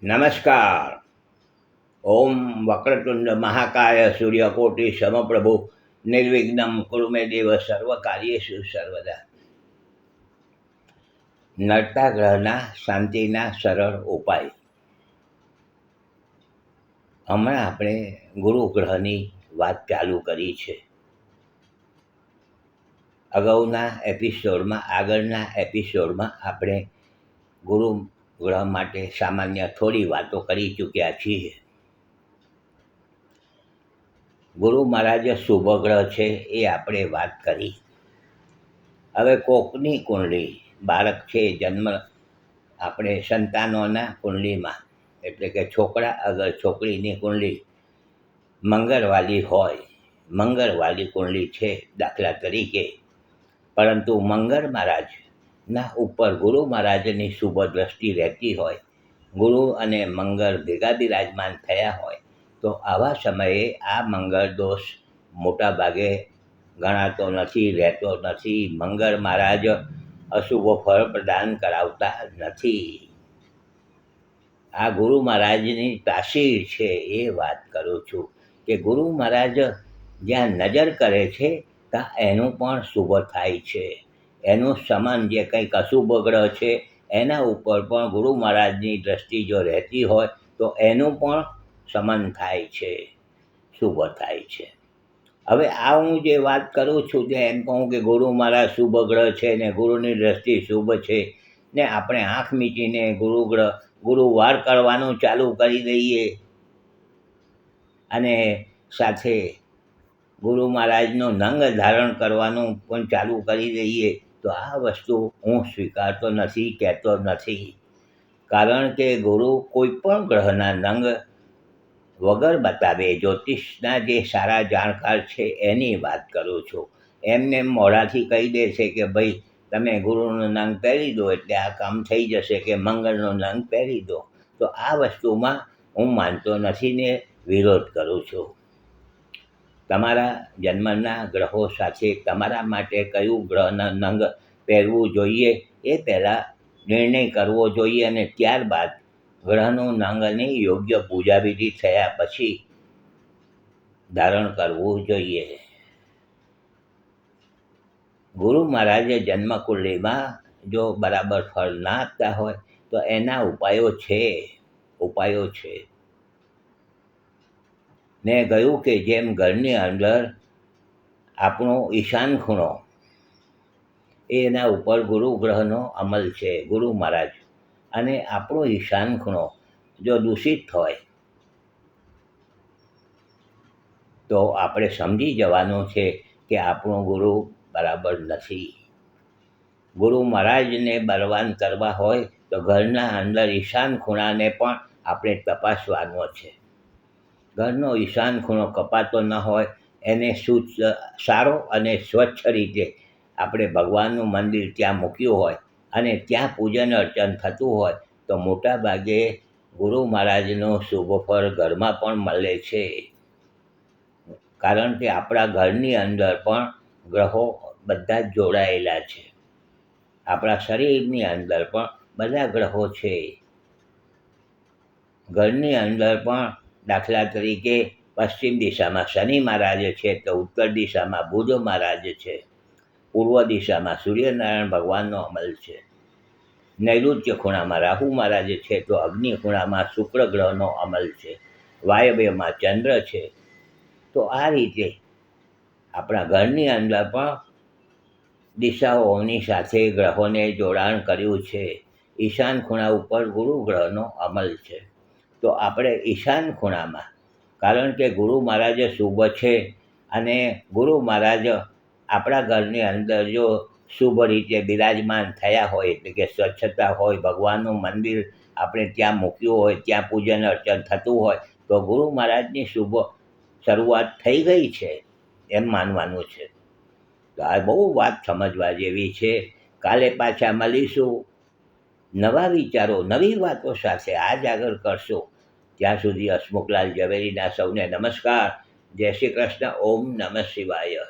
નમસ્કાર. ઓમ વક્રતુંડ મહાકાય સૂર્યકોટિ સમપ્રભુ નિર્વિઘ્નમ કુરુ મે દેવ સર્વ કાર્યેષુ સર્વદા. નડતા ગ્રહના શાંતિના સરળ ઉપાય. હમણાં આપણે ગુરુ ગ્રહની વાત ચાલુ કરી છે. આગળના એપિસોડમાં આપણે ગુરુ ગ્રહ માટે સામાન્ય થોડી વાતો કરી ચૂક્યા છીએ. ગુરુ મહારાજ શુભ ગ્રહ છે એ આપણે વાત કરી. હવે કોકની કુંડળી, બાળક છે જન્મ આપણે સંતાનોના કુંડળીમાં, એટલે કે છોકરા અગર છોકરીની કુંડળી મંગળવાળી હોય, મંગળવાળી કુંડળી છે દાખલા તરીકે, પરંતુ મંગળ મહારાજના ઉપર ગુરુ મહારાજની શુભ દ્રષ્ટિ રહેતી હોય, ગુરુ અને મંગળ ભેગા બિરાજમાન થયા હોય, તો આવા સમયે આ મંગળ દોષ મોટા ભાગે ગણાતો નથી, રહેતો નથી. મંગળ મહારાજ અશુભ ફળ પ્રદાન કરાવતા નથી. આ ગુરુ મહારાજની તાસીર છે એ વાત કરું છું કે ગુરુ મહારાજ જ્યાં નજર કરે છે ત્યાં એનું પણ શુભ થાય છે. એનું સમાન જે કંઈક અશુભ ગ્રહ છે એના ઉપર પણ ગુરુ મહારાજની દ્રષ્ટિ જો રહેતી હોય તો એનું પણ સમાન થાય છે, શુભ થાય છે. હવે આ હું જે વાત કરું છું તે એમ કહું કે ગુરુ મહારાજ શુભ ગ્રહ છે ને ગુરુની દ્રષ્ટિ શુભ છે ને આપણે આંખ મીચીને ગુરુવાર કરવાનું ચાલુ કરી દઈએ અને સાથે ગુરુ મહારાજનો નંગ ધારણ કરવાનું પણ ચાલુ કરી દઈએ, તો આ વસ્તુ હું સ્વીકારતો નથી, કહેતો નથી. કારણ કે ગુરુ કોઈ પણ ગ્રહના નંગ વગર બતાવે, જ્યોતિષના જે સારા જાણકાર છે એની વાત કરું છું. એમને મોઢાથી કહી દે છે કે ભાઈ તમે ગુરુનો નંગ પહેરી દો એટલે આ કામ થઈ જશે, કે મંગળનો નંગ પહેરી દો. તો આ વસ્તુમાં હું માનતો નથી ને વિરોધ કરું છું. તમારા જન્મના ગ્રહો સાથે તમારા માટે કયું ગ્રહના નંગ પહેરવું જોઈએ એ પહેલાં નિર્ણય કરવો જોઈએ અને ત્યારબાદ ગ્રહનું નંગની યોગ્ય પૂજાવિધિ થયા પછી ધારણ કરવું જોઈએ. ગુરુ મહારાજે જન્મકુંડળીમાં જો બરાબર ફળ ના આપતા હોય તો એના ઉપાયો છે. મેં કહ્યું કે જેમ ઘરની અંદર આપણો ઈશાન ખૂણો એના ઉપર ગુરુ ગ્રહનો અમલ છે, ગુરુ મહારાજ, અને આપણો ઈશાન ખૂણો જો દૂષિત હોય તો આપણે સમજી જવાનું છે કે આપણો ગુરુ બરાબર નથી. ગુરુ મહારાજને બળવાન કરવા હોય તો ઘરના અંદર ઈશાન ખૂણાને પણ આપણે તપાસવાનો છે. ઘરનો ઈશાન ખૂણો કપાતો ન હોય એને સારો અને સ્વચ્છ રીતે આપણે ભગવાનનું મંદિર ત્યાં મૂક્યું હોય અને ત્યાં પૂજન અર્ચન થતું હોય તો મોટા ભાગે ગુરુ મહારાજનું શુભ ફળ ઘરમાં પણ મળે છે. કારણ કે આપણા ઘરની અંદર પણ ગ્રહો બધા જ જોડાયેલા છે. આપણા શરીરની અંદર પણ બધા ગ્રહો છે. ઘરની અંદર પણ દાખલા તરીકે પશ્ચિમ દિશામાં શનિ મહારાજ છે તો ઉત્તર દિશામાં બુધ મહારાજ છે, પૂર્વ દિશામાં સૂર્યનારાયણ ભગવાનનો અમલ છે, નૈઋત્ય ખૂણામાં રાહુ મહારાજ છે તો અગ્નિ ખૂણામાં શુક્ર ગ્રહનો અમલ છે, વાયવ્યમાં ચંદ્ર છે. તો આ રીતે આપણા ઘરની અંદર પણ દિશાઓની સાથે ગ્રહોને જોડાણ કર્યું છે. ઈશાન ખૂણા ઉપર ગુરુ ગ્રહનો અમલ છે. તો આપણે ઈશાન ખૂણામાં, કારણ કે ગુરુ મહારાજ શુભ છે અને ગુરુ મહારાજ આપણા ઘરની અંદર જો શુભ રીતે બિરાજમાન થયા હોય, એટલે કે સ્વચ્છતા હોય, ભગવાનનું મંદિર આપણે ત્યાં મૂક્યું હોય, ત્યાં પૂજન અર્ચન થતું હોય તો ગુરુ મહારાજની શુભ શરૂઆત થઈ ગઈ છે એમ માનવાનું છે. તો આ બહુ વાત સમજવા જેવી છે. કાલે પાછા મળીશું નવા વિચારો, નવી વાતો સાથે. આજ આગળ કરશો. ત્યાં સુધી હસમુખલાલ ઝવેરીના સૌને નમસ્કાર. જય શ્રી કૃષ્ણ. ઓમ નમઃ શિવાય.